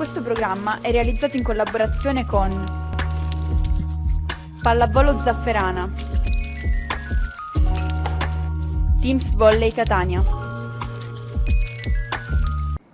Questo programma è realizzato in collaborazione con Pallavolo Zafferana, Teams Volley Catania,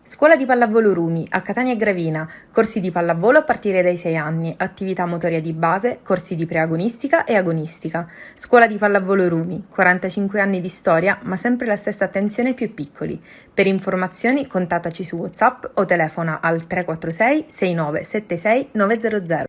Scuola di pallavolo Rumi a Catania e Gravina, corsi di pallavolo a partire dai 6 anni, attività motoria di base, corsi di preagonistica e agonistica. Scuola di pallavolo Rumi, 45 anni di storia, ma sempre la stessa attenzione ai più piccoli. Per informazioni contattaci su WhatsApp o telefona al 346 6976 900.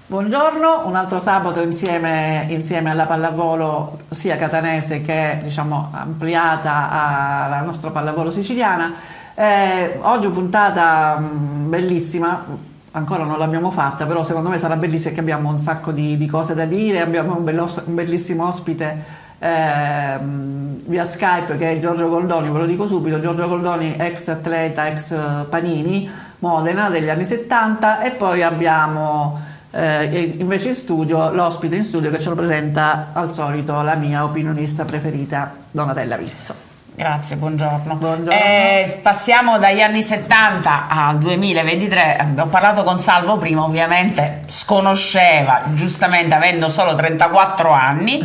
Buongiorno, un altro sabato insieme alla pallavolo sia catanese che ampliata alla nostra pallavolo siciliana. Oggi puntata bellissima, ancora non l'abbiamo fatta, però secondo me sarà bellissima perché abbiamo un sacco di cose da dire. Abbiamo un bellissimo ospite via Skype che è Giorgio Goldoni. Ve lo dico subito: Giorgio Goldoni, ex atleta, ex Panini, Modena degli anni 70, e poi abbiamo invece in studio l'ospite in studio che ce lo presenta al solito la mia opinionista preferita, Donatella Vizzo. Grazie, buongiorno. Buongiorno. Passiamo dagli anni 70 al 2023. Abbiamo parlato con Salvo prima, ovviamente sconosceva, giustamente avendo solo 34 anni,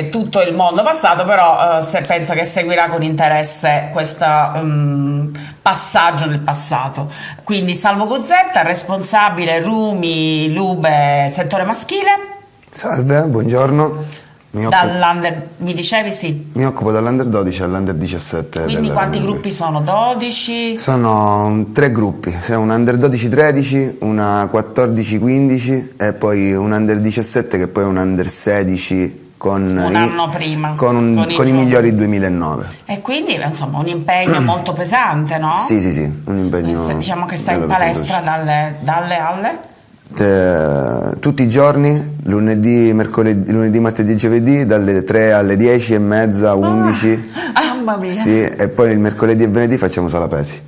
tutto il mondo passato, però penso che seguirà con interesse questo passaggio nel passato. Quindi Salvo Gozzetta, responsabile Rumi, Lube, settore maschile. Salve, buongiorno. Mi dicevi sì? Mi occupo dall'Under 12 all'Under 17. Quindi quanti gruppi sono? 12? Sono 3 gruppi, un Under 12 13, una 14 15 e poi un Under 17 che poi è un Under 16 con un anno prima con i migliori 2009. E quindi insomma un impegno molto pesante, no? Sì, un impegno. Diciamo che stai in palestra dalle alle? Tutti i giorni, lunedì, martedì e giovedì, dalle 3 alle 10 e mezza, 11. Mamma mia! Sì, e poi il mercoledì e venerdì facciamo sala pesi.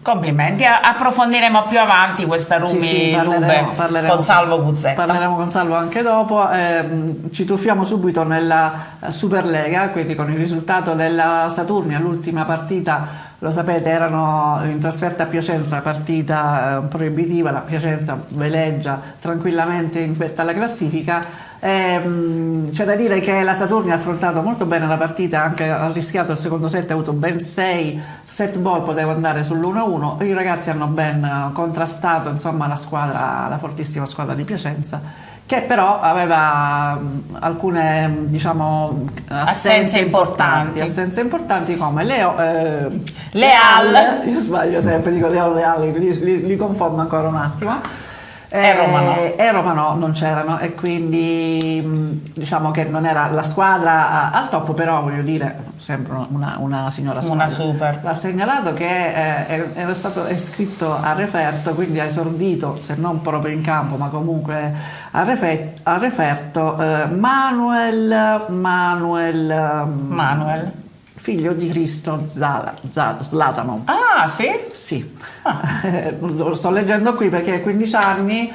Complimenti, approfondiremo più avanti questa Rumi Lube con Salvo Guzzetta. Parleremo con Salvo anche dopo. Ci tuffiamo subito nella Superlega, quindi con il risultato della Saturnia, l'ultima partita. Lo sapete, erano in trasferta a Piacenza, partita proibitiva, la Piacenza veleggia tranquillamente in vetta alla classifica. C'è da dire che la Saturnia ha affrontato molto bene la partita, anche ha rischiato il secondo set, ha avuto ben 6 set ball, poteva andare sull'1-1. I ragazzi hanno ben contrastato la fortissima squadra di Piacenza, che però aveva alcune assenze importanti come Leal, io sbaglio sempre, dico Leal, li confondo ancora un attimo, e Romano non c'erano, e quindi diciamo che non era la squadra al top, però voglio dire sempre una signora squadra. Una super. Va segnalato che era stato iscritto a referto, quindi ha esordito, se non proprio in campo ma comunque a referto, Manuel figlio di Cristo Zlatano. Ah, sì? Sì. Lo sto leggendo qui perché a 15 anni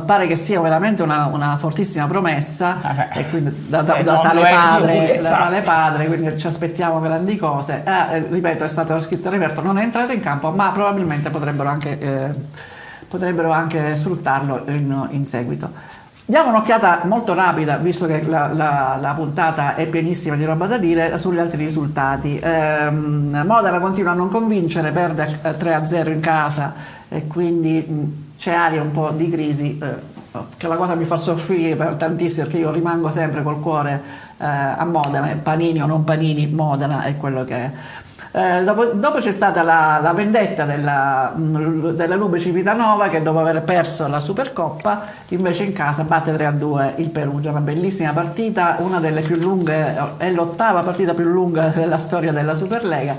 pare che sia veramente una fortissima promessa. E quindi da tale padre, quindi ci aspettiamo grandi cose. Ripeto, è stato scritto a referto, non è entrato in campo, ma probabilmente potrebbero anche sfruttarlo in seguito. Diamo un'occhiata molto rapida, visto che la puntata è pienissima di roba da dire, sugli altri risultati. Modena continua a non convincere, perde 3-0 in casa, e quindi c'è aria un po' di crisi, che la cosa mi fa soffrire per tantissimo, perché io rimango sempre col cuore a Modena, Panini o non Panini, Modena è quello che è. Dopo c'è stata la vendetta della Nube Civitanova, che dopo aver perso la Supercoppa invece in casa batte 3-2 il Perugia, una bellissima partita, una delle più lunghe, è l'8ª partita più lunga della storia della Superlega,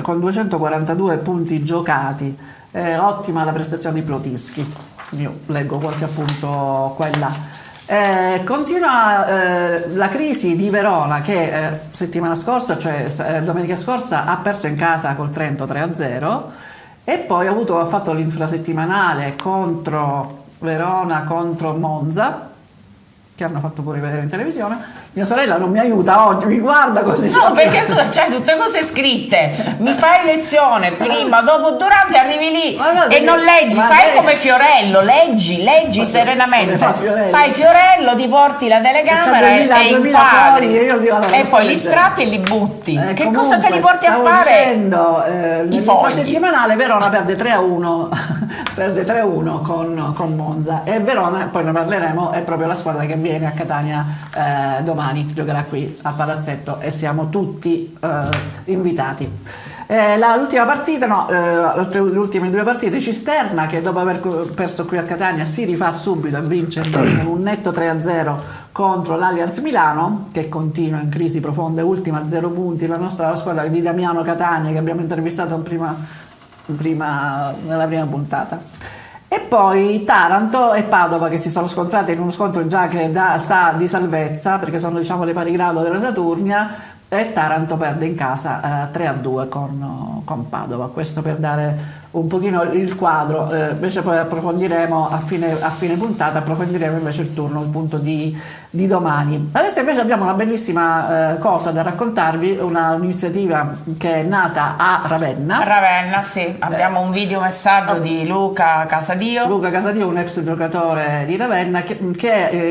con 242 punti giocati. Ottima la prestazione di Plotinski, io leggo qualche appunto qua e là. Continua la crisi di Verona, che settimana scorsa, cioè domenica scorsa, ha perso in casa col Trento 3-0 e poi ha fatto l'infrasettimanale contro Verona, contro Monza, che hanno fatto pure vedere in televisione. Mia sorella non mi aiuta oggi, mi guarda così. No, perché scusa, c'hai tutte cose scritte, mi fai lezione prima, dopo, durante, arrivi lì e non leggi, fai come Fiorello, leggi serenamente, fai Fiorello, ti porti la telecamera e inquadri e poi li strappi e li butti. Che cosa te li porti a fare? Dicendo, i fogli. settimanale Verona perde 3-1 con Monza, e Verona, poi ne parleremo, è proprio la squadra che viene a Catania domani, giocherà qui a Palazzetto e siamo tutti invitati. L'ultima partita, le ultime due partite, Cisterna, che dopo aver perso qui a Catania si rifà subito e vince con un netto 3-0 contro l'Allianz Milano, che continua in crisi profonda, ultima a 0 punti, la squadra di Damiano Catania, che abbiamo intervistato nella prima puntata. E poi Taranto e Padova, che si sono scontrate in uno scontro già che sa di salvezza, perché sono, diciamo, le pari grado della Saturnia, e Taranto perde in casa 3-2 con Padova. Questo per dare un pochino il quadro, invece poi approfondiremo a fine puntata, approfondiremo invece il turno, il punto di domani. Adesso invece abbiamo una bellissima cosa da raccontarvi, un'iniziativa che è nata a Ravenna. Ravenna, sì, abbiamo un videomessaggio di Luca Casadio. Luca Casadio, un ex giocatore di Ravenna, che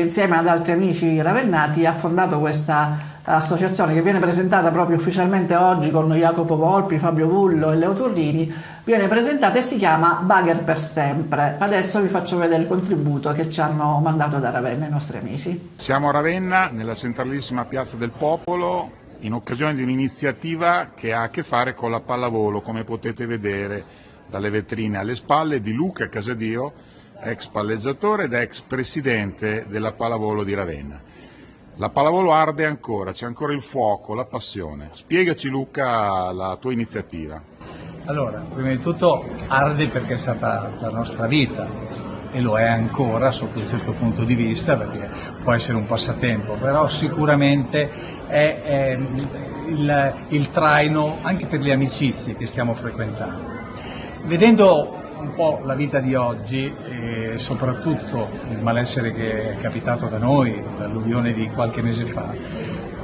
insieme ad altri amici ravennati ha fondato questa associazione, che viene presentata proprio ufficialmente oggi con Jacopo Volpi, Fabio Vullo e Leo Turrini, viene presentata e si chiama Bagher per sempre. Adesso vi faccio vedere il contributo che ci hanno mandato da Ravenna i nostri amici. Siamo a Ravenna, nella centralissima Piazza del Popolo, in occasione di un'iniziativa che ha a che fare con la pallavolo, come potete vedere dalle vetrine alle spalle, di Luca Casadio, ex palleggiatore ed ex presidente della pallavolo di Ravenna. La pallavolo arde ancora, c'è ancora il fuoco, la passione. Spiegaci, Luca, la tua iniziativa. Allora, prima di tutto arde perché è stata la nostra vita e lo è ancora sotto un certo punto di vista, perché può essere un passatempo, però sicuramente è il traino anche per le amicizie che stiamo frequentando. Vedendo un po' la vita di oggi e soprattutto il malessere che è capitato da noi, l'alluvione di qualche mese fa,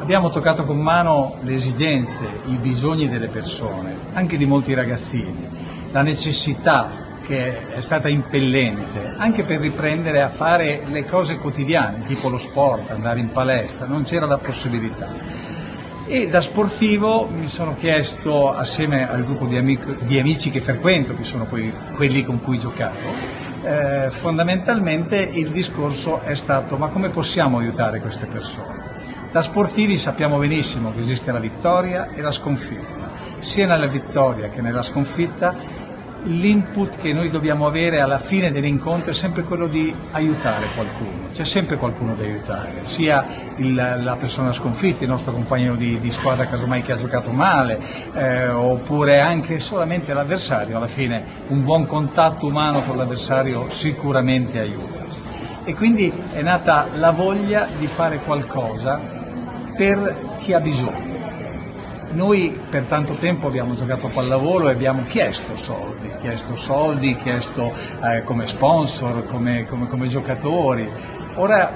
abbiamo toccato con mano le esigenze, i bisogni delle persone, anche di molti ragazzini, la necessità che è stata impellente anche per riprendere a fare le cose quotidiane, tipo lo sport, andare in palestra, non c'era la possibilità. E da sportivo mi sono chiesto, assieme al gruppo di amici che frequento, che sono poi quelli con cui giocavo, fondamentalmente il discorso è stato: ma come possiamo aiutare queste persone? Da sportivi sappiamo benissimo che esiste la vittoria e la sconfitta, sia nella vittoria che nella sconfitta. L'input che noi dobbiamo avere alla fine dell'incontro è sempre quello di aiutare qualcuno, c'è sempre qualcuno da aiutare, sia la persona sconfitta, il nostro compagno di squadra casomai che ha giocato male, oppure anche solamente l'avversario. Alla fine un buon contatto umano con l'avversario sicuramente aiuta. E quindi è nata la voglia di fare qualcosa per chi ha bisogno. Noi per tanto tempo abbiamo giocato a pallavolo e abbiamo chiesto soldi, come sponsor, come giocatori. Ora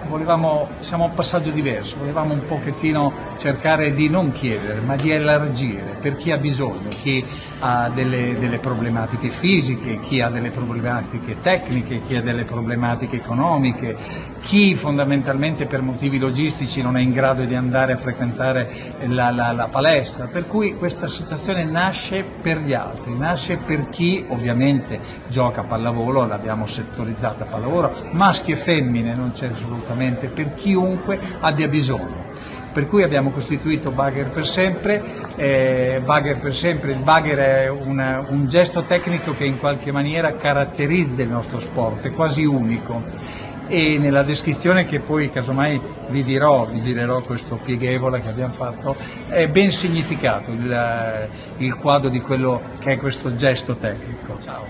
siamo a un passaggio diverso, volevamo un pochettino cercare di non chiedere, ma di elargire per chi ha bisogno, chi ha delle problematiche fisiche, chi ha delle problematiche tecniche, chi ha delle problematiche economiche, chi fondamentalmente per motivi logistici non è in grado di andare a frequentare la palestra. Per cui questa associazione nasce per gli altri, nasce per chi ovviamente gioca a pallavolo, l'abbiamo settorizzata a pallavolo, maschi e femmine, non c'è assolutamente, per chiunque abbia bisogno. per cui abbiamo costituito Bagger per sempre. Bagger per sempre, il bagger è un gesto tecnico che in qualche maniera caratterizza il nostro sport, è quasi unico. E nella descrizione che poi casomai vi girerò questo pieghevole che abbiamo fatto, è ben significato il quadro di quello che è questo gesto tecnico. Ciao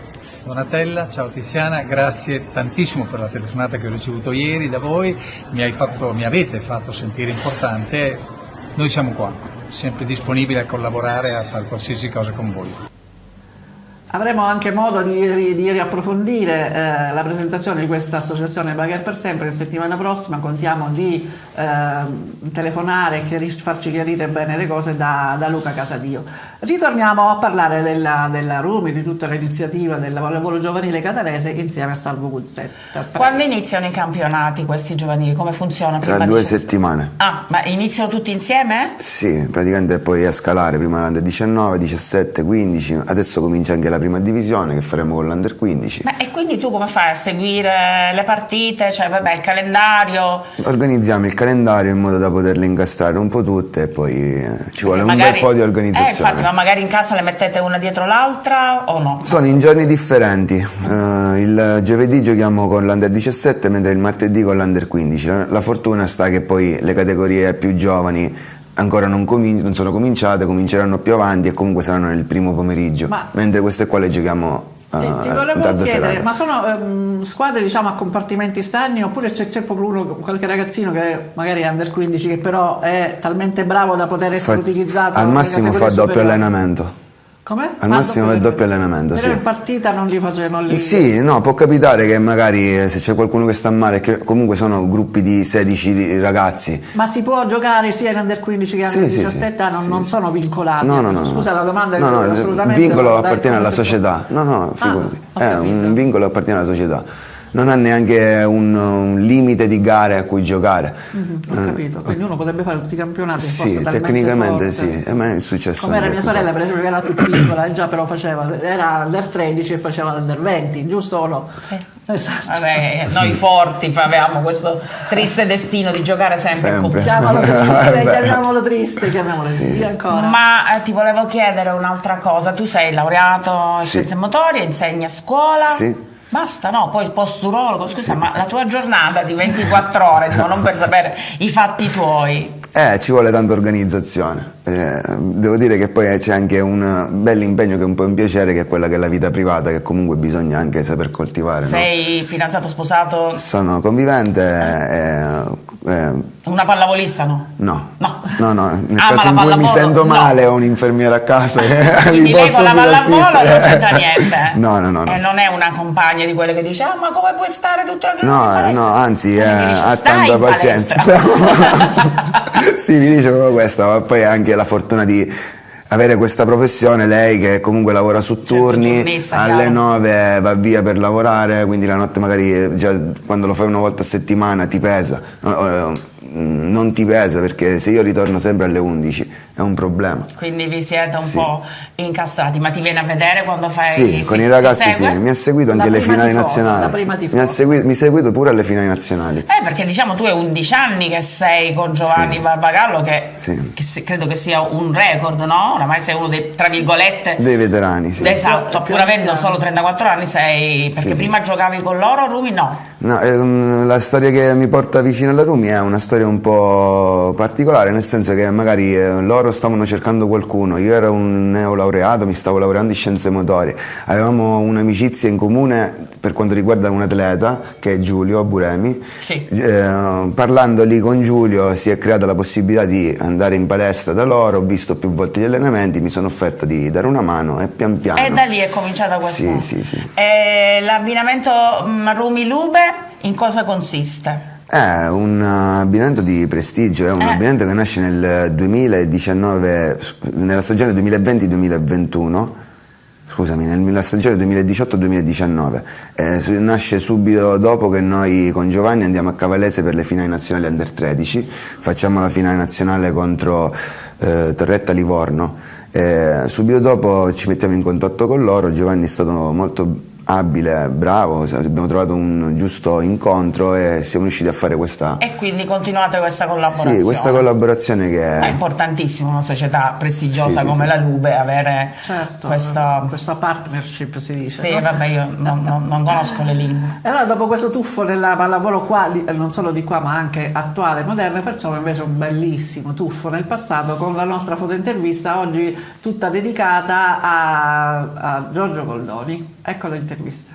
Donatella, ciao Tiziana, grazie tantissimo per la telefonata che ho ricevuto ieri da voi, mi avete fatto sentire importante, noi siamo qua, sempre disponibili a collaborare, a fare qualsiasi cosa con voi. Avremo anche modo di riapprofondire la presentazione di questa associazione Bagger per sempre. La settimana prossima contiamo di telefonare e farci chiarire bene le cose da Luca Casadio. Ritorniamo a parlare della Rumi, di tutta l'iniziativa del pallavolo giovanile catanese insieme a Salvo Guzzetta. Quando iniziano i campionati questi giovanili? Come funziona? Tra 2 settimane. Ah, ma iniziano tutti insieme? Sì, praticamente poi a scalare, prima l'Under 19, 17, 15, adesso comincia anche la prima divisione che faremo con l'Under 15. E quindi tu come fai a seguire le partite? Cioè, vabbè, il calendario? Organizziamo il calendario in modo da poterle incastrare un po' tutte e poi ci vuole un bel po' di organizzazione. Infatti, ma magari in casa le mettete una dietro l'altra o no? Sono in giorni differenti. Il giovedì giochiamo con l'Under 17 mentre il martedì con l'Under 15. La fortuna sta che poi le categorie più giovani ancora non sono cominciate, cominceranno più avanti e comunque saranno nel primo pomeriggio, mentre queste qua le giochiamo ti volevo chiedere, ma sono squadre diciamo a compartimenti stagni oppure c'è qualche ragazzino che magari è Under 15 che però è talmente bravo da poter essere utilizzato al massimo fa doppio allenamento? Come? Al massimo è doppio allenamento, però sì. in partita non li facevano. Sì, no, può capitare che magari se c'è qualcuno che sta male, che comunque sono gruppi di 16 ragazzi. Ma si può giocare sia in Under 15 che in Under 17? Non sono vincolati? No. Scusa, la domanda è Il assolutamente... vincolo appartiene alla società. No, figurati. Un vincolo appartiene alla società. Non ha neanche un limite di gare a cui giocare. Ho capito, quindi uno potrebbe fare tutti i campionati. Sì, tecnicamente sì, a me è successo. Come era mia sorella, per esempio, che era più piccola, già però era Under 13 e faceva l'Under 20, giusto o no? Sì. Esatto. Vabbè, noi forti avevamo questo triste destino di giocare sempre. Chiamiamolo triste, sì. Ancora. Ma ti volevo chiedere un'altra cosa, tu sei laureato in scienze motorie, insegni a scuola? Sì. Basta, no? Poi il posturologo, scusa, ma la tua giornata di 24 ore, dico, non per sapere i fatti tuoi. Ci vuole tanta organizzazione. Devo dire che poi c'è anche un bel impegno che è un po' un piacere, che è quella che è la vita privata, che comunque bisogna anche saper coltivare. Sei fidanzato, sposato? Sono convivente. Una pallavolista, no? No. Nel Ah, caso in cui mi sento male ho un'infermiera a casa che quindi mi lei può con la subito pallavolo assistere. non c'entra niente? No. E non è una compagna di quelle che dice ma come puoi stare tutta la giornata? No, anzi dice, ha tanta pazienza. Sì, mi dice proprio questa, ma poi anche la fortuna di avere questa professione, lei che comunque lavora su turni, alle 9 va via per lavorare, quindi la notte magari già quando lo fai una volta a settimana ti pesa. Non ti pesa, perché se io ritorno sempre alle 11 è un problema. Quindi vi siete un po' incastrati, ma ti viene a vedere quando fai? Sì, con i ragazzi sì, mi ha seguito anche alle finali nazionali. Mi ha seguito pure alle finali nazionali. Perché diciamo tu hai 11 anni che sei con Giovanni Barbagallo, che credo che sia un record, no? Oramai sei uno dei, tra virgolette, dei veterani, sì. Esatto, pur avendo solo 34 anni sei, perché prima giocavi con loro a Rumi, no? No, la storia che mi porta vicino alla Rumi è una storia un po' particolare, nel senso che magari loro stavano cercando qualcuno, io ero un neolaureato, mi stavo laureando in scienze motorie, avevamo un'amicizia in comune per quanto riguarda un atleta che è Giulio Buremi. Parlando lì con Giulio si è creata la possibilità di andare in palestra da loro, ho visto più volte gli allenamenti, mi sono offerto di dare una mano e pian piano. E da lì è cominciata questa. Sì. L'abbinamento Rumi-Lube in cosa consiste? È un abbinamento di prestigio, è un abbinamento che nasce nel 2019, nella stagione 2020-2021, scusami, nella stagione 2018-2019. Nasce subito dopo che noi con Giovanni andiamo a Cavallese per le finali nazionali Under 13, facciamo la finale nazionale contro Torretta Livorno. Subito dopo ci mettiamo in contatto con loro, Giovanni è stato molto abile, bravo, abbiamo trovato un giusto incontro e siamo riusciti a fare questa... E quindi continuate questa collaborazione. Sì, questa collaborazione che È è... importantissimo, una società prestigiosa Sì, come sì. la Lube, avere Certo, questa... questa partnership si dice. Sì, no? vabbè, io non conosco le lingue. E allora dopo questo tuffo nella pallavolo qua, non solo di qua ma anche attuale, moderna, facciamo invece un bellissimo tuffo nel passato con la nostra fotointervista, oggi tutta dedicata a Giorgio Goldoni. Ecco l'intervista.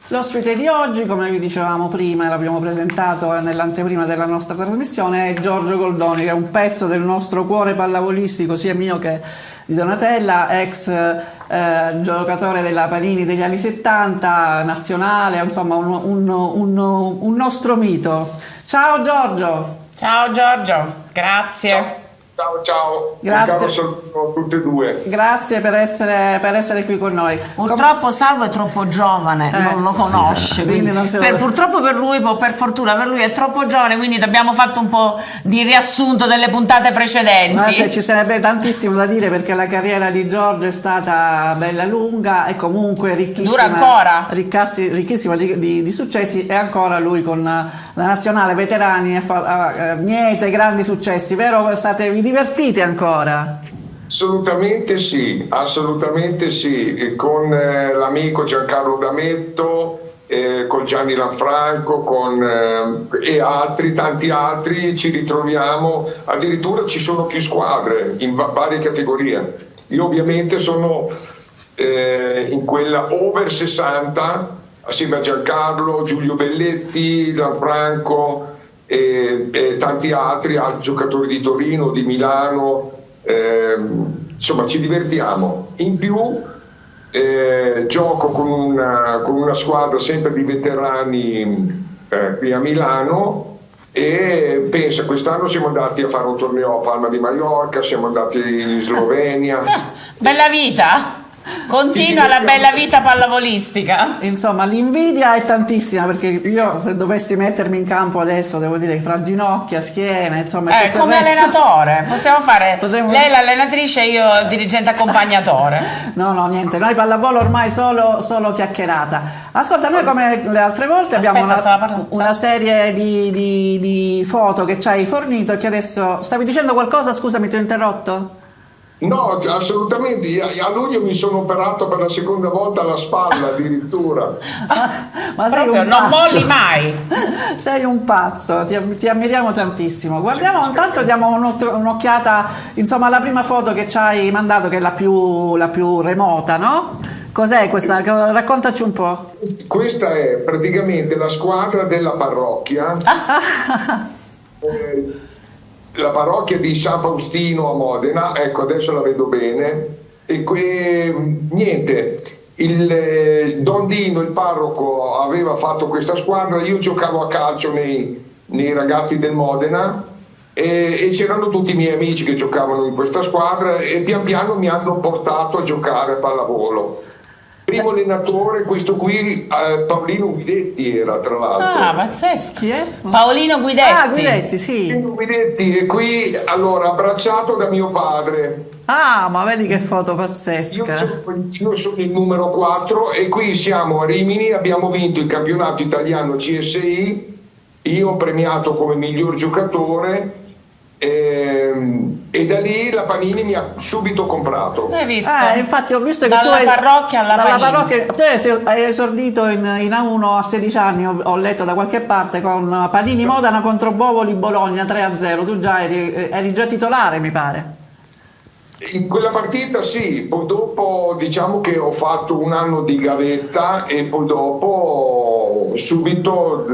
L'ospite di oggi, come vi dicevamo prima, l'abbiamo presentato nell'anteprima della nostra trasmissione, è Giorgio Goldoni, che è un pezzo del nostro cuore pallavolistico, sia mio che di Donatella, ex giocatore della Panini degli anni 70, nazionale, insomma un nostro mito. Ciao Giorgio! Ciao Giorgio, grazie. Ciao, Grazie. un caro saluto a tutte e due. Grazie per essere qui con noi. Purtroppo Salvo è troppo giovane, non lo conosce, quindi non se lo- purtroppo per lui, per fortuna per lui è troppo giovane, quindi ti abbiamo fatto un po' di riassunto delle puntate precedenti. Ma ci sarebbe tantissimo da dire perché la carriera di Giorgio è stata bella lunga e comunque ricchissima. Dura ancora? Ricchissima di successi e ancora lui con la nazionale veterani miete grandi successi, vero? Vi divertite ancora? Assolutamente sì, e con l'amico Giancarlo D'Ametto, con Gianni Lanfranco, e tanti altri ci ritroviamo, addirittura ci sono più squadre in varie categorie. Io ovviamente sono in quella over 60 assieme a Giancarlo, Giulio Belletti, Lanfranco e tanti altri giocatori di Torino, di Milano, insomma ci divertiamo. In più gioco con una squadra sempre di veterani qui a Milano e pensa, quest'anno siamo andati a fare un torneo a Palma di Mallorca, siamo andati in Slovenia. Bella vita! Continua la bella vita pallavolistica. Insomma, l'invidia è tantissima perché io se dovessi mettermi in campo adesso devo dire che fra ginocchia, schiena, insomma, tutto il Come resto- allenatore possiamo fare Potremmo- lei l'allenatrice e io il dirigente accompagnatore. No, niente, noi pallavolo ormai solo chiacchierata. Ascolta, noi come le altre volte Aspetta, abbiamo stava parlando. una serie di foto che ci hai fornito e che adesso... Stavi dicendo qualcosa? Scusami, ti ho interrotto? No, assolutamente, a luglio mi sono operato per la seconda volta alla spalla addirittura. Ma sei Proprio un non pazzo. molli mai. Sei un pazzo, ti ammiriamo tantissimo. Guardiamo, intanto diamo un'occhiata, insomma, alla prima foto che ci hai mandato, che è la più remota, no? Cos'è questa? Raccontaci un po'. Questa è praticamente la squadra della parrocchia, la parrocchia di San Faustino a Modena, ecco adesso la vedo bene, e niente, Don Dino, il parroco, aveva fatto questa squadra, io giocavo a calcio nei ragazzi del Modena e c'erano tutti i miei amici che giocavano in questa squadra e pian piano mi hanno portato a giocare a pallavolo. Primo allenatore, questo qui, Paolino Guidetti era tra l'altro. Ah, pazzesco. Chi è? Paolino Guidetti. Ah, Guidetti, sì. Paolino Guidetti è qui, allora, abbracciato da mio padre. Ah, ma vedi che foto pazzesca. Io sono il numero 4 e qui siamo a Rimini, abbiamo vinto il campionato italiano CSI, io premiato come miglior giocatore e da lì la Panini mi ha subito comprato. Hai visto? Infatti ho visto che Dalla tu parrocchia alla Panini. tu hai esordito in A1 a 16 anni, ho letto da qualche parte, con Panini Modena contro Bovoli Bologna 3-0. Tu già eri già titolare, mi pare. In quella partita sì, poi dopo diciamo che ho fatto un anno di gavetta e poi dopo subito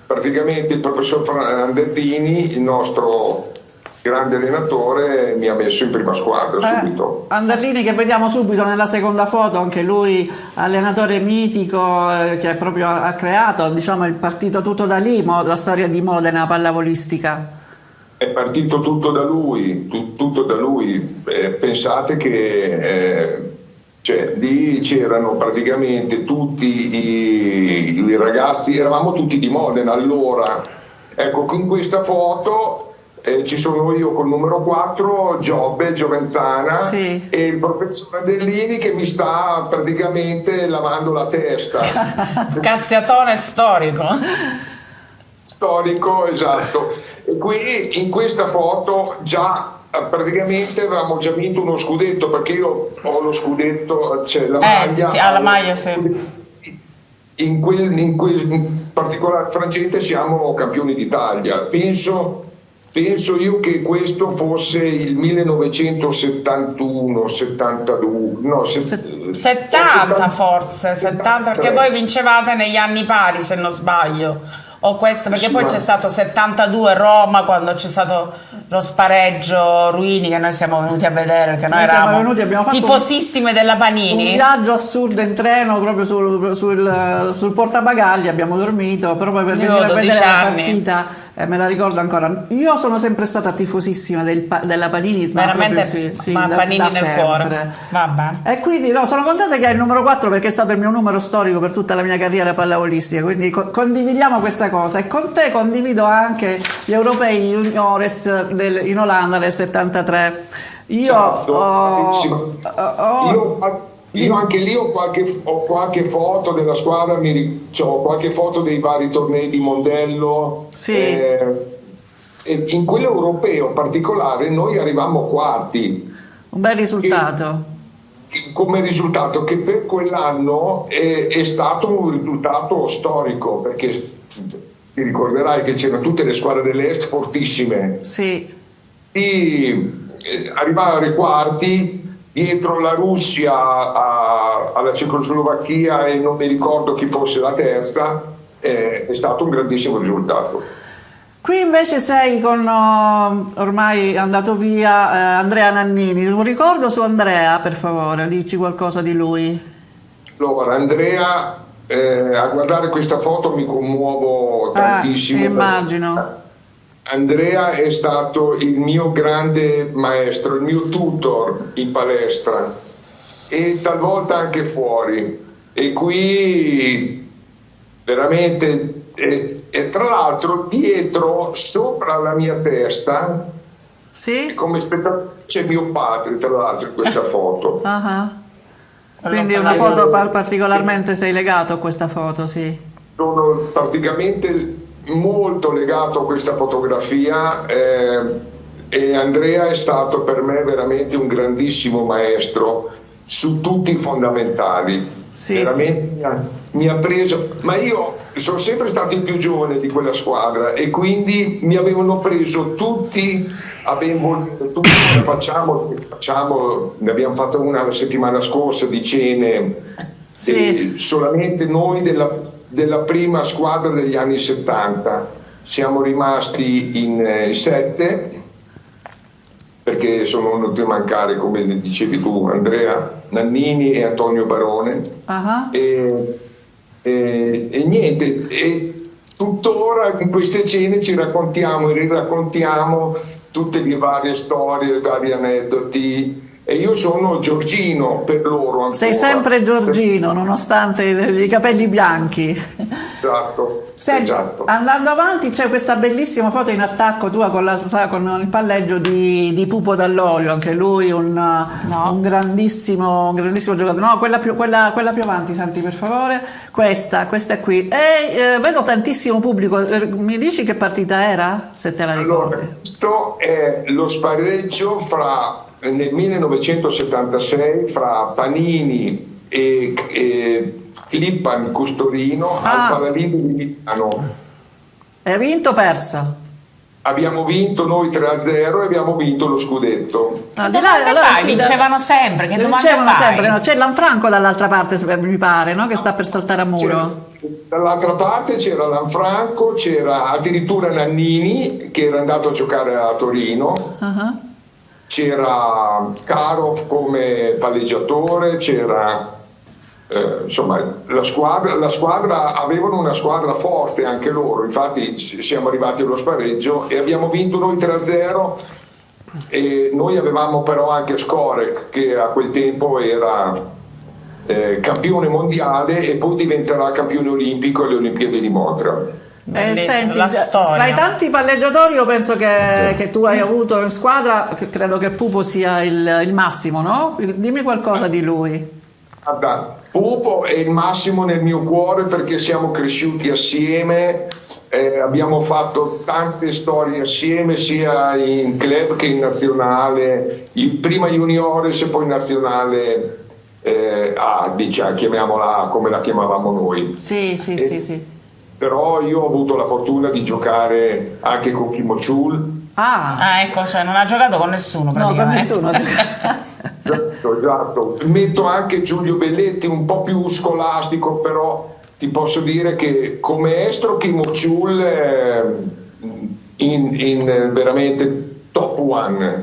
praticamente il professor Andrettini, il nostro grande allenatore, mi ha messo in prima squadra subito. Anderlini, che vediamo subito nella seconda foto, anche lui allenatore mitico, che proprio ha creato, diciamo, il partito tutto da lì, la storia di Modena pallavolistica. È partito tutto da lui, tutto da lui. Pensate che lì c'erano praticamente tutti i ragazzi, eravamo tutti di Modena allora. Ecco, in questa foto ci sono io col numero 4, Giobbe, Giovenzana, Sì. e il professor Andellini che mi sta praticamente lavando la testa. Cazziatone storico. Storico, esatto. E qui in questa foto già praticamente avevamo già vinto uno scudetto, perché io ho lo scudetto, c'è la maglia. Sì, alla maglia, sì. In quel particolare frangente siamo campioni d'Italia. Penso io che questo fosse il 1971, 72, no, 70 forse, 70, perché voi vincevate negli anni pari, se non sbaglio. O questo, perché Sì, poi ma- c'è stato 72 Roma, quando c'è stato lo spareggio Ruini, che noi siamo venuti a vedere, perché noi Noi siamo eravamo venuti, abbiamo fatto tifosissime della un Panini. viaggio assurdo in treno proprio sul portabagagli, abbiamo dormito proprio per Io venire a ho 12 vedere la anni. partita, me la ricordo ancora. Io sono sempre stata tifosissima della Panini, ma Veramente, proprio sì, ma da Panini nel sempre. cuore. Vabbè. E quindi no, sono contenta che è il numero 4 perché è stato il mio numero storico per tutta la mia carriera pallavolistica, quindi condividiamo questa cosa, e con te condivido anche gli europei juniores in Olanda nel 73. Io Esatto, ho, bravissimo. ho- Io anche lì ho qualche foto della squadra, ho qualche foto dei vari tornei di Mondello. Sì. E in quello europeo in particolare noi arrivammo quarti, un bel risultato. come risultato che per quell'anno è stato un risultato storico, perché ti ricorderai che c'erano tutte le squadre dell'Est fortissime. Sì. Arrivare ai quarti dietro la Russia alla Cecoslovacchia, e non mi ricordo chi fosse la terza. È stato un grandissimo risultato. Qui invece sei con, ormai è andato via, Andrea Nannini. Un ricordo su Andrea, per favore, dici qualcosa di lui. Allora, Andrea, a guardare questa foto mi commuovo tantissimo. Immagino. Andrea è stato il mio grande maestro, il mio tutor in palestra e talvolta anche fuori. E qui veramente, e tra l'altro dietro, sopra la mia testa, Sì? come spettatore, c'è mio padre, tra l'altro, in questa foto. Ah. Quindi è una foto particolarmente sei legato a questa foto, sì. Sono praticamente molto legato a questa fotografia, e Andrea è stato per me veramente un grandissimo maestro su tutti i fondamentali. Sì, veramente mi ha preso, ma io sono sempre stato il più giovane di quella squadra e quindi mi avevano preso tutti a ben volere. Tutti facciamo, ne abbiamo fatto una la settimana scorsa di cene, Sì. solamente noi della prima squadra degli anni 70. Siamo rimasti in 7 perché sono venuti a mancare, come dicevi tu Andrea, Nannini e Antonio Barone. Ah. E niente, e tuttora in queste cene ci raccontiamo e riraccontiamo tutte le varie storie, i vari aneddoti, e io sono Giorgino per loro ancora. Sei sempre Giorgino, nonostante i capelli bianchi. Esatto. Senti, Esatto. andando avanti c'è questa bellissima foto in attacco tua con il palleggio di Pupo Dall'Olio, anche lui un grandissimo giocatore. No, quella più avanti, senti, per favore. Questa è qui. E vedo tantissimo pubblico. Mi dici che partita era? Se te la ricordi. Allora, questo è lo spareggio nel 1976 fra Panini e Clippan Custorino al Paladino di Milano. Hai vinto o perso? Abbiamo vinto noi 3-0 e abbiamo vinto lo scudetto. No, Che domande fai? Vincevano sempre, che domande vincevano fai? sempre, no? C'è Lanfranco dall'altra parte, mi pare, no? Che sta per saltare a muro. Dall'altra parte c'era Lanfranco, c'era addirittura Nannini che era andato a giocare a Torino, c'era Karov come palleggiatore, c'era insomma la squadra avevano una squadra forte anche loro, infatti siamo arrivati allo spareggio e abbiamo vinto noi 3-0, e noi avevamo però anche Skorek che a quel tempo era campione mondiale e poi diventerà campione olimpico alle Olimpiadi di Montreal. Bellissimo, Senti, la storia. tra i tanti palleggiatori io penso che tu hai avuto in squadra, credo che Pupo sia il massimo, no? Dimmi qualcosa di lui. Guarda, Pupo è il massimo nel mio cuore perché siamo cresciuti assieme, abbiamo fatto tante storie assieme sia in club che in nazionale, prima juniores e poi in nazionale A, diciamo, chiamiamola come la chiamavamo noi. Sì. Però io ho avuto la fortuna di giocare anche con Kim Chul. Ecco, cioè non ha giocato con nessuno No, con praticamente. nessuno. Esatto. Metto anche Giulio Belletti, un po' più scolastico, però ti posso dire che come estro Kim Chul in veramente top one.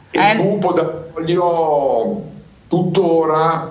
E Pupo da voglio tuttora.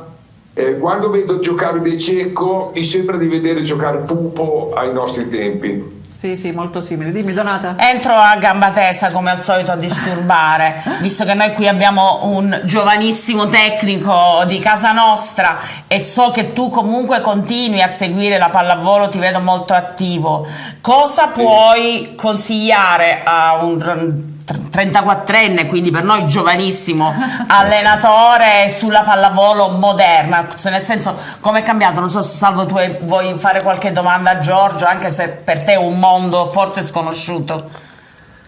Quando vedo giocare De Cecco mi sembra di vedere giocare Pupo ai nostri tempi. Sì, molto simile. Dimmi Donata. Entro a gamba tesa come al solito a disturbare, visto che noi qui abbiamo un giovanissimo tecnico di casa nostra e so che tu comunque continui a seguire la pallavolo, ti vedo molto attivo. Cosa puoi consigliare a un 34enne, quindi per noi giovanissimo allenatore sulla pallavolo moderna, nel senso come è cambiato? Non so se Salvo tu vuoi fare qualche domanda a Giorgio, anche se per te è un mondo forse sconosciuto.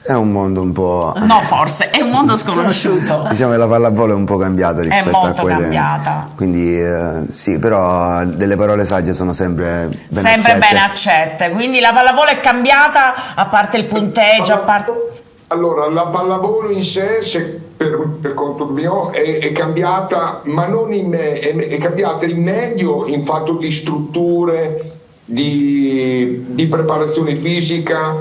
È un mondo un po'... No, forse è un mondo sconosciuto. Diciamo che la pallavolo è un po' cambiata rispetto a molto quelle. cambiata. Quindi sì, però delle parole sagge sono sempre ben Sempre accette. ben accette. Quindi la pallavolo è cambiata, a parte il punteggio, a parte... Allora, la pallavolo in sé, per conto mio, è cambiata, ma non è cambiata in meglio in fatto di strutture, di preparazione fisica,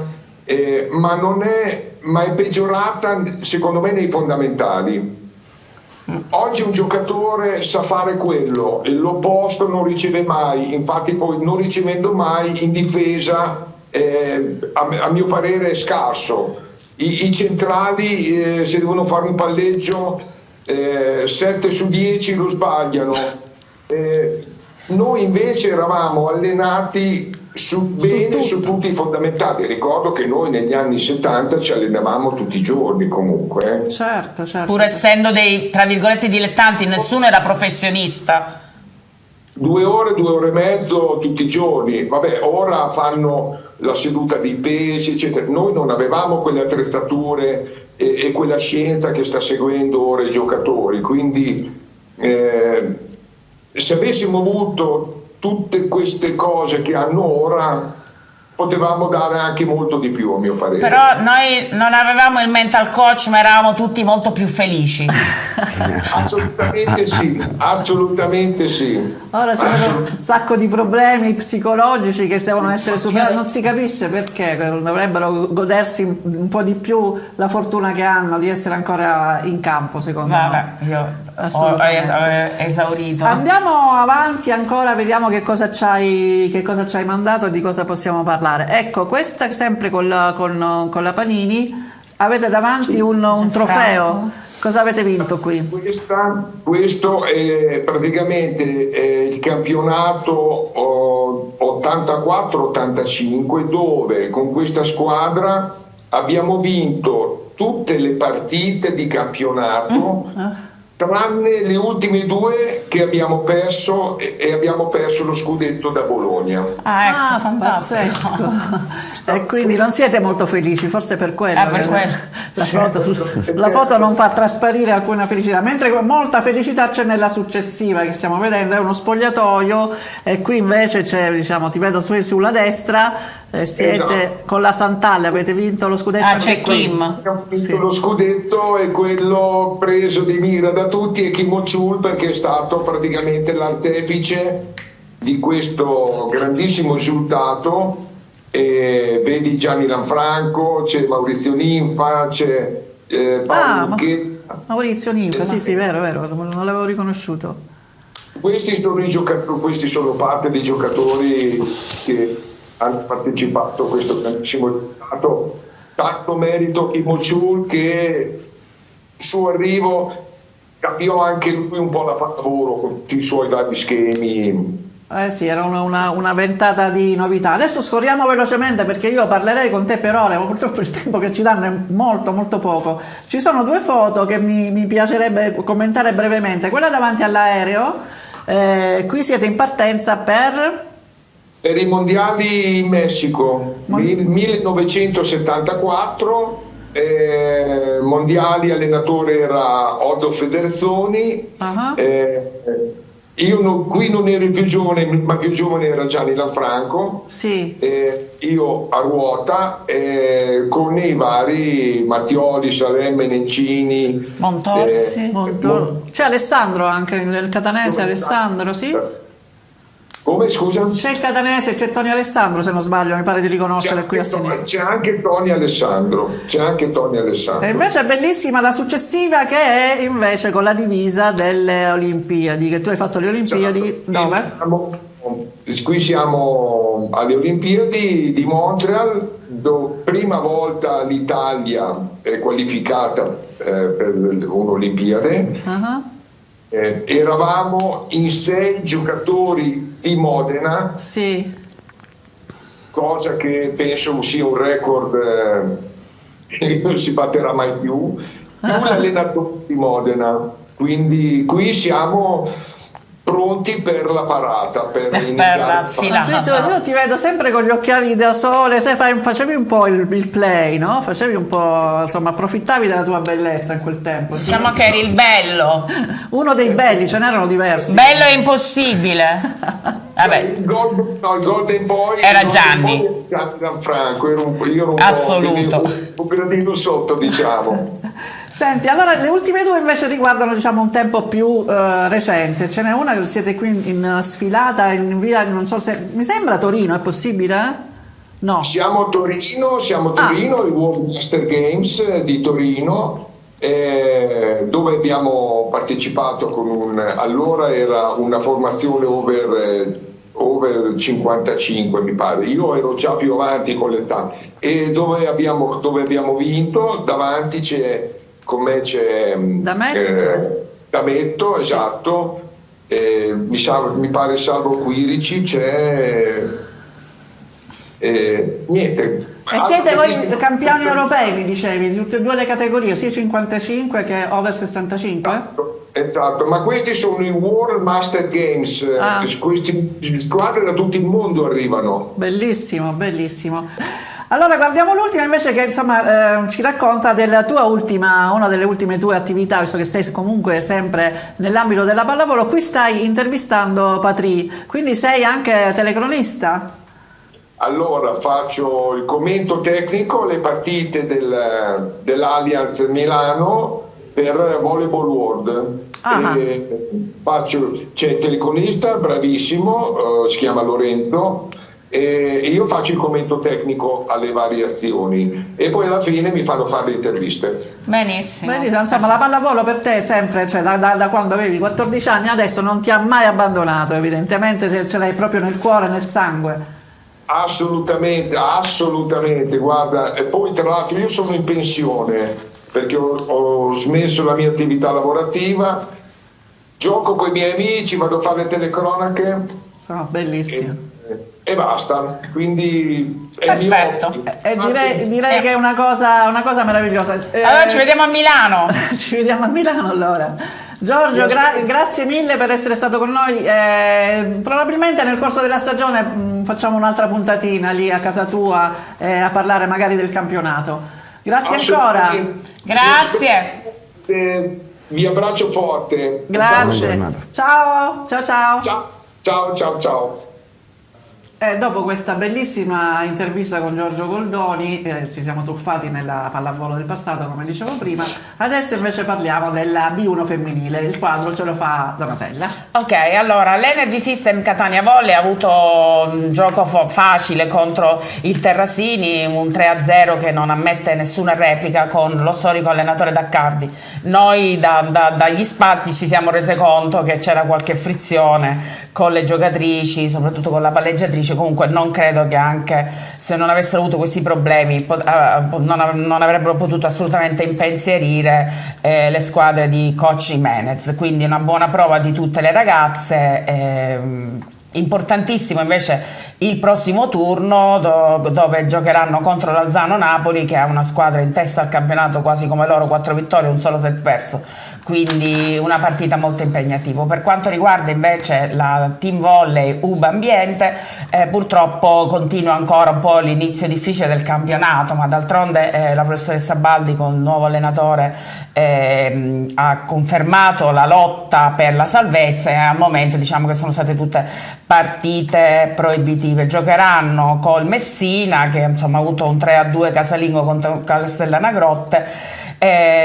ma è peggiorata secondo me nei fondamentali. Oggi un giocatore sa fare quello e l'opposto non riceve mai, infatti poi non ricevendo mai in difesa a mio parere è scarso. I centrali se devono fare un palleggio 7 su 10 lo sbagliano. Noi invece eravamo allenati bene su tutti i fondamentali. Ricordo che noi negli anni 70 ci allenavamo tutti i giorni comunque. Certo. Pur essendo dei, tra virgolette, dilettanti, nessuno era professionista. 2 ore, 2 ore e mezzo tutti i giorni. Vabbè, ora fanno la seduta di pesi, eccetera. Noi non avevamo quelle attrezzature e quella scienza che sta seguendo ora i giocatori. Quindi se avessimo avuto tutte queste cose che hanno ora, potevamo dare anche molto di più, a mio parere. Però noi non avevamo il mental coach, ma eravamo tutti molto più felici. Assolutamente sì. Ora ci sono un sacco di problemi psicologici che devono essere superati, non si capisce perché dovrebbero godersi un po' di più la fortuna che hanno di essere ancora in campo, secondo me. Io ho esaurito. Andiamo avanti ancora, vediamo che cosa ci hai mandato e di cosa possiamo parlare. Ecco, questa sempre con la Panini. Avete davanti un trofeo. Cosa avete vinto qui? Questo è praticamente il campionato 84-85, dove con questa squadra abbiamo vinto tutte le partite di campionato tranne le ultime 2 che abbiamo perso, e abbiamo perso lo scudetto da Bologna. Ecco, fantastico. Pazzesco. E quindi non siete molto felici, forse per quello. Per quello. La foto non fa trasparire alcuna felicità, mentre molta felicità c'è nella successiva che stiamo vedendo, è uno spogliatoio, e qui invece c'è, diciamo, ti vedo sulla destra, siete con la Sant'Alle, avete vinto lo scudetto. C'è Kim. Abbiamo vinto lo scudetto, e quello preso di mira da tutti è Kim Chul, perché è stato praticamente l'artefice di questo grandissimo risultato. Vedi Gianni Lanfranco, c'è Maurizio Ninfa, c'è Paolo Lucchetti. Maurizio Ninfa, sì, vero, non l'avevo riconosciuto. Questi sono parte dei giocatori che hanno partecipato a questo grandissimo risultato. Tanto merito a Kim Chul, che il suo arrivo cambiò anche lui un po' la pallavolo con tutti i suoi vari schemi. Eh sì, era una ventata di novità. Adesso scorriamo velocemente perché io parlerei con te per ore, ma purtroppo il tempo che ci danno è molto molto poco. Ci sono due foto che mi piacerebbe commentare brevemente. Quella davanti all'aereo, qui siete in partenza per i mondiali in Messico, 1974, mondiali, allenatore era Oddo Federzoni. Qui non ero il più giovane, ma più giovane era Gianni Lanfranco. Sì. Io a ruota con i vari Mattioli, Salemme, Nencini, Montorsi. C'è Alessandro anche, il catanese Alessandro, sì? Come, scusa? C'è il catanese, c'è Tony Alessandro, se non sbaglio, mi pare di riconoscere qui a sinistra. C'è anche Tony Alessandro. E invece è bellissima la successiva, che è invece con la divisa delle Olimpiadi, che tu hai fatto le Olimpiadi dove? Qui siamo alle Olimpiadi di Montreal, dove prima volta l'Italia è qualificata per un'Olimpiade. Eravamo in 6 giocatori di Modena, sì, cosa che penso sia un record che non si batterà mai più l'allenatore di Modena, quindi qui siamo pronti per la parata, per la sfilata. Io ti vedo sempre con gli occhiali da sole, facevi un po' il play, no? Facevi un po', insomma, approfittavi della tua bellezza in quel tempo. Diciamo che eri il bello. Uno dei belli, ce n'erano diversi. Bello e impossibile. Vabbè. Il Golden Boy era Gianni. Gianfranco, io ero assoluto. Un gradino sotto, diciamo. Senti, allora le ultime due invece riguardano, diciamo, un tempo più recente. Ce n'è una che siete qui in sfilata in via, non so se mi sembra Torino, è possibile? No. Siamo a Torino, i World Master Games di Torino, dove abbiamo partecipato con allora era una formazione over 55, mi pare. Io ero già più avanti con l'età, e dove abbiamo vinto. Davanti con me c'è D'Ametto, esatto, mi pare Salvo Quirici, c'è niente. E siete voi campioni europei, mi dicevi, di tutte e due le categorie, sia 55 che over 65? Esatto, ma questi sono i World Master Games, queste squadre da tutto il mondo arrivano. Bellissimo, bellissimo. Allora guardiamo l'ultima invece, che insomma ci racconta della tua una delle ultime tue attività, visto che sei comunque sempre nell'ambito della pallavolo. Qui stai intervistando Patry, quindi sei anche telecronista? Allora faccio il commento tecnico alle partite dell'Allianz Milano per Volleyball World. C'è il telecronista bravissimo, si chiama Lorenzo, e io faccio il commento tecnico alle varie azioni, e poi alla fine mi fanno fare le interviste. Benissimo. Insomma, la pallavolo per te è sempre, cioè da quando avevi 14 anni adesso non ti ha mai abbandonato, evidentemente ce l'hai proprio nel cuore, nel sangue. Assolutamente, guarda, e poi tra l'altro io sono in pensione perché ho smesso la mia attività lavorativa, gioco con i miei amici, vado a fare telecronache. Sono bellissime. E basta, quindi è perfetto. Direi che è una cosa meravigliosa. Allora ci vediamo a Milano. Ci vediamo a Milano allora. Giorgio, grazie mille per essere stato con noi. Probabilmente nel corso della stagione facciamo un'altra puntatina lì a casa tua a parlare magari del campionato. Grazie ancora. Grazie. Vi abbraccio forte. Grazie. Ciao. Ciao. Dopo questa bellissima intervista con Giorgio Goldoni, ci siamo tuffati nella pallavolo del passato, come dicevo prima. Adesso invece parliamo della B1 femminile. Il quadro ce lo fa Donatella. Ok, allora l'Energy System Catania Volley ha avuto un gioco facile contro il Terrasini, un 3-0 che non ammette nessuna replica, con lo storico allenatore D'accardi. Noi dagli spatti ci siamo rese conto che c'era qualche frizione con le giocatrici, soprattutto con la palleggiatrice. Comunque non credo che, anche se non avessero avuto questi problemi, non avrebbero potuto assolutamente impensierire le squadre di coach Jimenez. Quindi una buona prova di tutte le ragazze, Importantissimo invece il prossimo turno dove giocheranno contro l'Alzano Napoli, che ha una squadra in testa al campionato quasi come loro, 4 vittorie, un solo set perso, quindi una partita molto impegnativa. Per quanto riguarda invece la team volley UBA Ambiente, purtroppo continua ancora un po' l'inizio difficile del campionato, ma d'altronde la professoressa Baldi con il nuovo allenatore ha confermato la lotta per la salvezza, e al momento diciamo che sono state tutte partite proibitive. Giocheranno col Messina, che insomma ha avuto un 3-2 casalingo contro Castellana Grotte.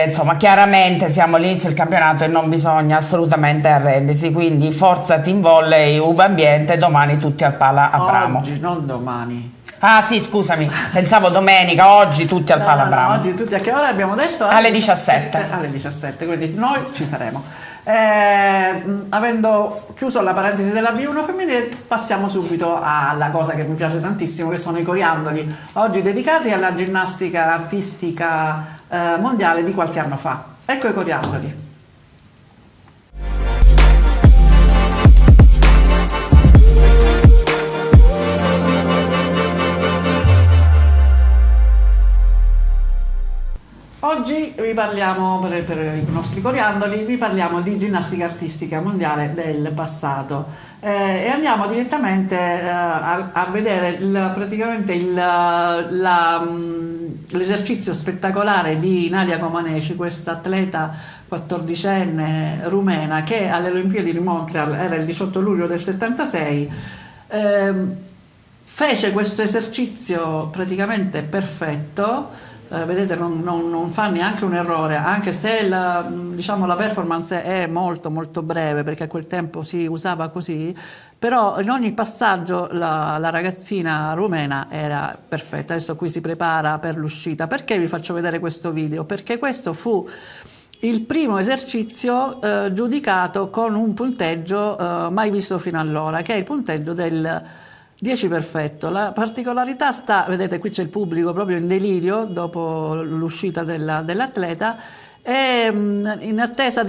Insomma, chiaramente siamo all'inizio del campionato e non bisogna assolutamente arrendersi, quindi forza team volley UBA Ambiente, domani tutti al Pala Abramo. Oggi, non domani. Ah sì, scusami, pensavo domenica, oggi tutti al Pala Abramo. Oggi tutti a che ora abbiamo detto? Alle 17. Alle 17, quindi noi ci saremo. Avendo chiuso la parentesi della B1 femminile, passiamo subito alla cosa che mi piace tantissimo, che sono i coriandoli, oggi dedicati alla ginnastica artistica mondiale di qualche anno fa. Ecco i coriandoli. Oggi vi parliamo, per i nostri coriandoli, vi parliamo di ginnastica artistica mondiale del passato e andiamo direttamente a vedere praticamente l'esercizio spettacolare di Nadia Comaneci, questa atleta 14enne rumena che alle Olimpiadi di Montreal, era il 18 luglio del 76, fece questo esercizio praticamente perfetto. Vedete, non fa neanche un errore, anche se diciamo, la performance è molto molto breve, perché a quel tempo si usava così, però in ogni passaggio la ragazzina rumena era perfetta. Adesso qui si prepara per l'uscita. Perché vi faccio vedere questo video? Perché questo fu il primo esercizio giudicato con un punteggio mai visto fino allora, che è il punteggio del 10 perfetto. La particolarità sta, vedete qui c'è il pubblico proprio in delirio dopo l'uscita dell'atleta, e in attesa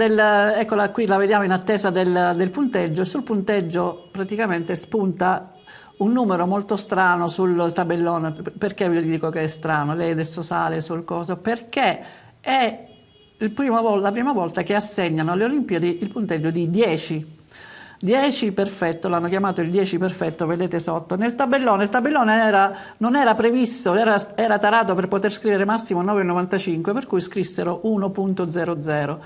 eccola qui, la vediamo in attesa del punteggio, e sul punteggio praticamente spunta un numero molto strano sul tabellone. Perché vi dico che è strano? Lei adesso sale sul coso, perché è la prima volta che assegnano alle Olimpiadi il punteggio di 10. 10 perfetto, l'hanno chiamato il 10 perfetto, vedete sotto. Nel tabellone, il tabellone non era previsto, era tarato per poter scrivere massimo 9,95, per cui scrissero 1.00.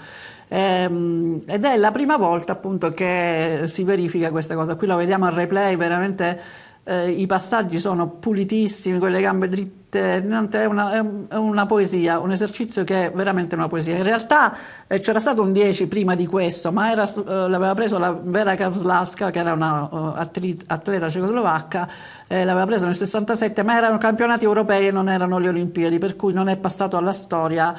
Ed è la prima volta appunto che si verifica questa cosa. Qui lo vediamo al replay, veramente i passaggi sono pulitissimi, con le gambe dritte, è una poesia, un esercizio che è veramente una poesia. In realtà c'era stato un 10 prima di questo, ma l'aveva preso la Vera Kavslaska, che era una atleta cecoslovacca, l'aveva preso nel 67, ma erano campionati europei e non erano le Olimpiadi, per cui non è passato alla storia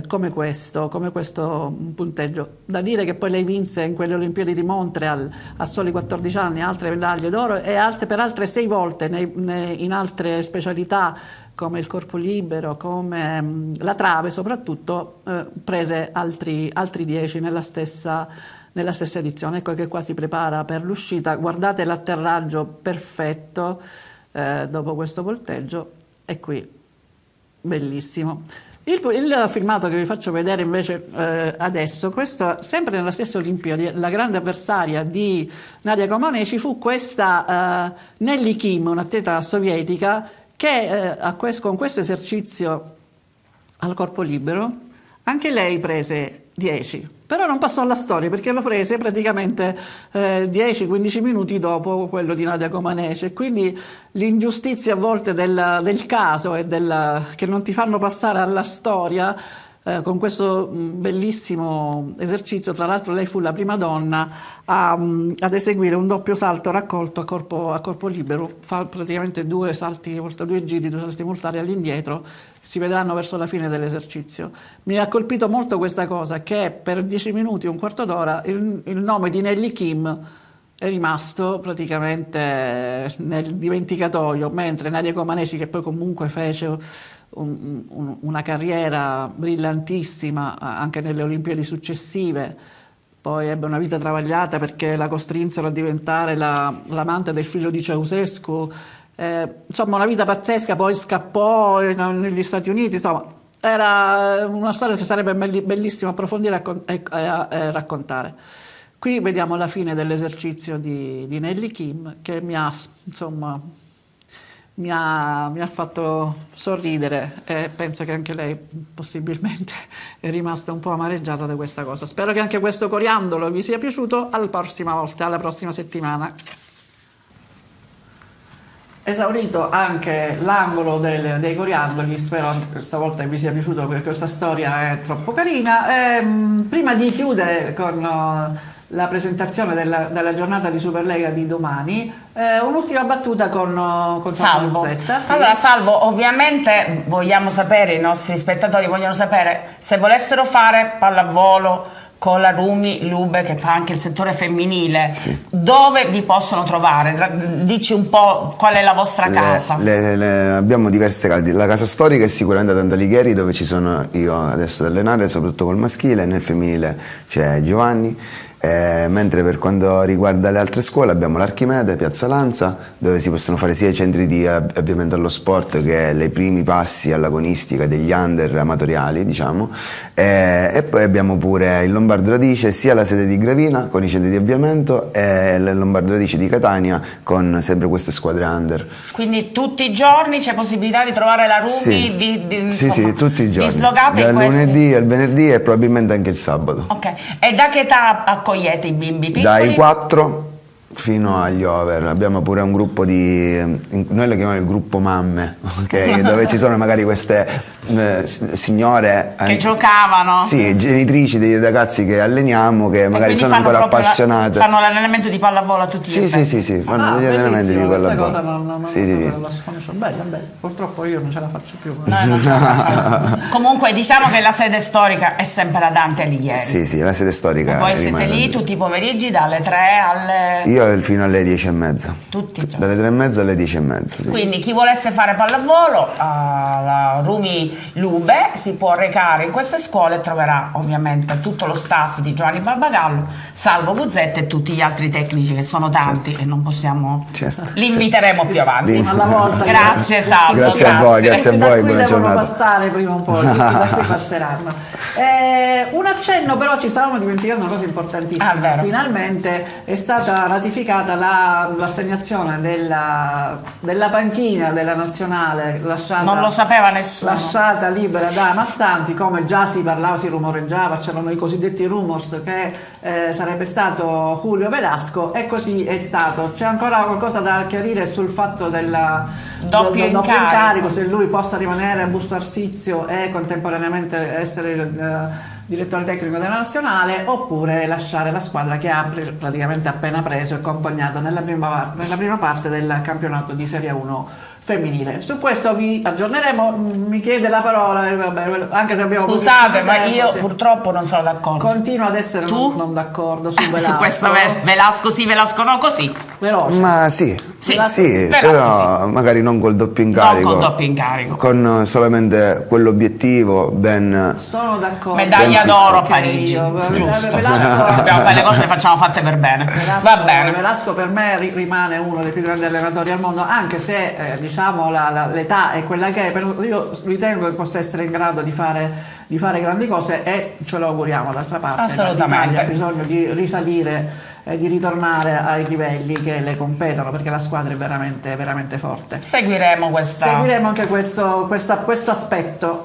come questo punteggio. Da dire che poi lei vinse in quelle Olimpiadi di Montreal a soli 14 anni altre medaglie d'oro e per altre 6 volte in altre specialità come il corpo libero, come la trave soprattutto, prese altri 10 nella stessa edizione. Ecco che qua si prepara per l'uscita. Guardate l'atterraggio perfetto dopo questo volteggio, e qui bellissimo. Il filmato che vi faccio vedere invece adesso, questo sempre nella stessa Olimpiadi, la grande avversaria di Nadia Comaneci fu questa Nelly Kim, un'atleta sovietica che con questo esercizio al corpo libero anche lei prese 10, però non passò alla storia perché lo prese praticamente 10-15 minuti dopo quello di Nadia Comaneci. Quindi l'ingiustizia a volte del caso e che non ti fanno passare alla storia con questo bellissimo esercizio. Tra l'altro lei fu la prima donna ad eseguire un doppio salto raccolto a corpo libero, fa praticamente 2 giri, 2 salti mortali all'indietro. Si vedranno verso la fine dell'esercizio. Mi ha colpito molto questa cosa, che per 10 minuti, un quarto d'ora, il nome di Nelly Kim è rimasto praticamente nel dimenticatoio, mentre Nadia Comaneci, che poi comunque fece una carriera brillantissima anche nelle Olimpiadi successive, poi ebbe una vita travagliata perché la costrinsero a diventare l'amante del figlio di Ceausescu, insomma una vita pazzesca, poi scappò negli Stati Uniti, insomma era una storia che sarebbe bellissima approfondire e raccontare. Qui vediamo la fine dell'esercizio di Nelly Kim, che mi ha fatto sorridere, e penso che anche lei possibilmente è rimasta un po' amareggiata da questa cosa. Spero che anche questo coriandolo vi sia piaciuto. Alla prossima volta, alla prossima settimana. Esaurito anche l'angolo dei coriandoli, spero anche questa volta vi sia piaciuto perché questa storia è troppo carina. Prima di chiudere con la presentazione della giornata di Superlega di domani, un'ultima battuta con Salvo. Zetta, sì. Allora, Salvo, ovviamente vogliamo sapere, i nostri spettatori vogliono sapere se volessero fare pallavolo con la Rumi Lube, che fa anche il settore femminile, sì, dove vi possono trovare? Dici un po' qual è la vostra casa. Abbiamo diverse case. La casa storica è sicuramente ad Andalighieri, dove ci sono io adesso ad allenare, soprattutto col maschile. Nel femminile c'è Giovanni. Mentre per quanto riguarda le altre scuole abbiamo l'Archimede, Piazza Lanza, dove si possono fare sia i centri di avviamento allo sport che i primi passi all'agonistica degli under amatoriali, diciamo, e poi abbiamo pure il Lombardo Radice, sia la sede di Gravina con i centri di avviamento e il Lombardo Radice di Catania con sempre queste squadre under. Quindi tutti i giorni c'è possibilità di trovare la Rumi? Sì, insomma, sì, tutti i giorni, dislocate dal in questi... lunedì al venerdì e probabilmente anche il sabato. Ok, e da che età accogliete i bimbi piccoli? Dai 4 fino agli over. Abbiamo pure un gruppo noi lo chiamiamo il gruppo mamme, okay? Dove ci sono magari queste signore che giocavano, sì, genitrici dei ragazzi che alleniamo, che magari sono ancora appassionate, fanno l'allenamento di pallavolo a tutti gli effetti. Sì, fanno gli allenamenti di pallavolo. Questa cosa non sì. la sconosco. Bella. Purtroppo io non ce la faccio più. Comunque diciamo che la sede storica è sempre a Dante Alighieri. Sì, la sede storica. E poi siete lì tutti i pomeriggi dalle 3 alle... Io fino alle 10:30. Tutti i giorni. Dalle 3:30 alle 10:30. Sì. Quindi chi volesse fare pallavolo alla Rumi Lube si può recare in queste scuole e troverà ovviamente tutto lo staff di Giovanni Barbagallo, Salvo Guzzetta e tutti gli altri tecnici, che sono tanti, e non possiamo... Li inviteremo più avanti. Alla volta. Grazie Salvo. Grazie a voi, buona giornata. Passare prima un po', da qui passeranno. Un accenno però, ci stavamo dimenticando una cosa importantissima. Finalmente è stata ratificata l'assegnazione della panchina della nazionale, non lo sapeva nessuno, lasciata libera da Mazzanti, come già si parlava, si rumoreggiava, c'erano i cosiddetti rumors che sarebbe stato Julio Velasco, e così è stato. C'è ancora qualcosa da chiarire sul fatto del doppio incarico, se lui possa rimanere a Busto Arsizio e contemporaneamente essere il direttore tecnico della nazionale, oppure lasciare la squadra che ha praticamente appena preso e accompagnato nella prima parte del campionato di Serie 1 femminile. Su questo vi aggiorneremo. Mi chiede la parola, vabbè, anche se abbiamo... Scusate, ma io purtroppo non sono d'accordo. Continuo ad essere non d'accordo su Velasco. Su questo Velasco sì, Velasco no, così. Veloce. Ma sì, però magari non col doppio incarico. Non col doppio incarico. Con solamente quell'obiettivo ben... Sono d'accordo. Medaglia d'oro a Parigi. Giusto. Abbiamo le cose le facciamo fatte per bene. Va bene. Velasco per me rimane uno dei più grandi allenatori al mondo, anche se diciamo l'età è quella che è, però io ritengo che possa essere in grado di fare grandi cose, e ce lo auguriamo. D'altra parte assolutamente l'Italia ha bisogno di risalire e di ritornare ai livelli che le competono, perché la squadra è veramente, veramente forte. Seguiremo anche questo aspetto.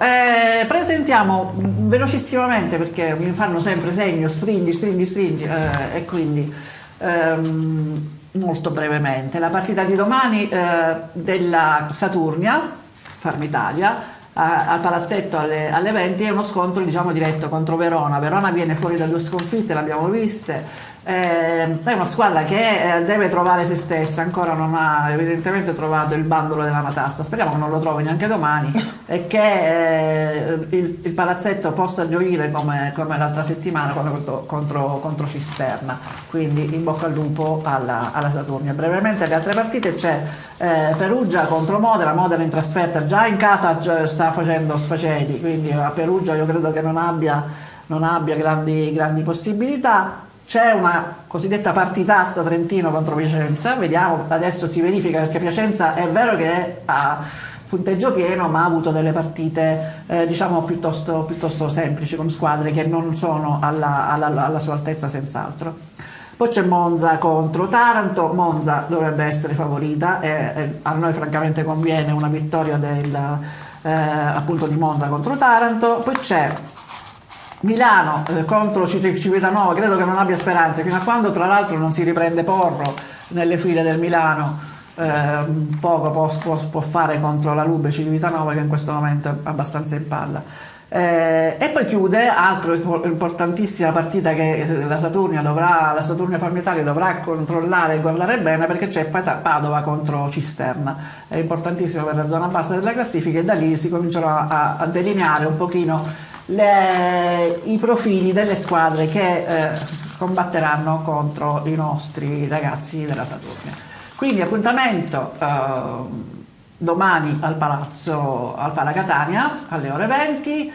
Presentiamo velocissimamente, perché mi fanno sempre segno stringi, e quindi molto brevemente la partita di domani della Saturnia Farm Italia al Palazzetto alle 20 è uno scontro, diciamo, diretto contro Verona. Verona viene fuori da 2 sconfitte, l'abbiamo viste. È una squadra che deve trovare se stessa, ancora non ha evidentemente trovato il bandolo della matassa. Speriamo che non lo trovi neanche domani e che il Palazzetto possa gioire come l'altra settimana contro Cisterna. Quindi in bocca al lupo alla Saturnia. Brevemente le altre partite: c'è Perugia contro Modena in trasferta, già in casa sta facendo sfaceli, quindi a Perugia io credo che non abbia grandi possibilità. c'è una cosiddetta partitazza Trentino contro Piacenza, vediamo, adesso si verifica, perché Piacenza è vero che è a punteggio pieno, ma ha avuto delle partite diciamo piuttosto semplici, con squadre che non sono alla sua altezza senz'altro. Poi c'è Monza contro Taranto. Monza dovrebbe essere favorita e a noi francamente conviene una vittoria appunto di Monza contro Taranto. Poi c'è Milano contro Civitanova, credo che non abbia speranze fino a quando tra l'altro non si riprende Porro nelle file del Milano. Poco può fare contro la Lube Civitanova, che in questo momento è abbastanza in palla. E poi chiude altra importantissima partita che la Saturnia Farm Italia dovrà controllare e guardare bene, perché c'è Padova contro Cisterna, è importantissimo per la zona bassa della classifica, e da lì si comincerà a delineare un pochino i profili delle squadre che combatteranno contro i nostri ragazzi della Saturnia. Quindi appuntamento domani al Pala Catania alle ore 20.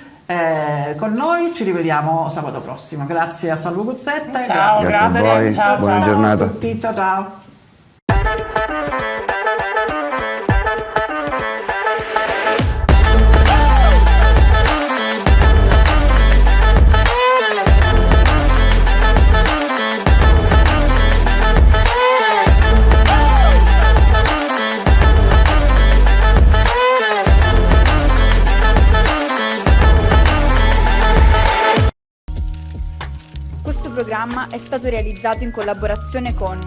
Con noi ci rivediamo sabato prossimo. Grazie a Salvo Guzzetta, Ciao, grazie a voi, buona giornata a tutti, ciao. Questo programma è stato realizzato in collaborazione con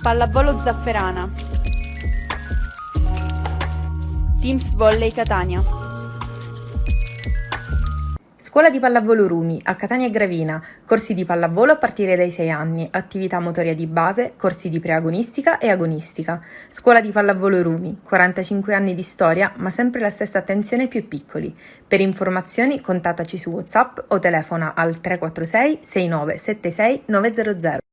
Pallavolo Zafferana, Teams Volley Catania, Scuola di pallavolo Rumi a Catania e Gravina, corsi di pallavolo a partire dai 6 anni, attività motoria di base, corsi di preagonistica e agonistica. Scuola di pallavolo Rumi, 45 anni di storia, ma sempre la stessa attenzione ai più piccoli. Per informazioni contattaci su WhatsApp o telefona al 346 6976 900.